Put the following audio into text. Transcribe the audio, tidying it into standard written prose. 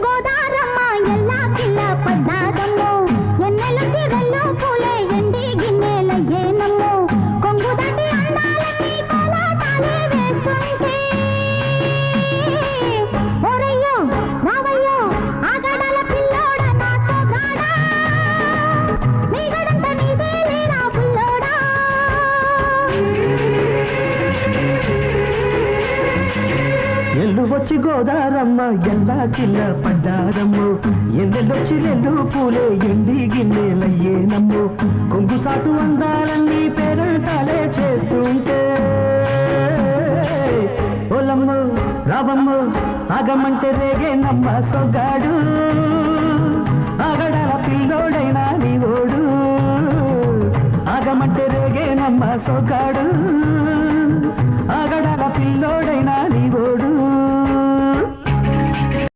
గోదారమ్మ ఎల్లా కిల్ల పడ్డాదమ్మో ఎన్నెలొచ్చి వెళ్ళు పూలే ఎండి గిన్నెలయ్యేనమ్మో కొంగు దాటి అందాలన్నీ కోలాటాలే వేస్తుంటే ఓరయ్యో రావయ్యో ఆగడాల పిల్లోడ నా సోగాడా నీగడంత నీదే లేరా పుల్లోడా ఎల్లు వచ్చి గోదారమ్మ ఎల్లా కిల్ల పడ్డారమ్మో ఎన్నెల్లొచ్చి రెండు పూలే ఎండి గిన్నెలయ్యేనమ్మో కొంగు సాటు అందాలన్నీ పేరంటాలే చేస్తుంటే ఓలమ్మో రావమ్మో ఆగమంటే రేగేనమ్మ సొగాడు ఆగడాల పిల్లోడైనా నీ ఓడు ఆగమంటే రేగేనమ్మ సొగాడు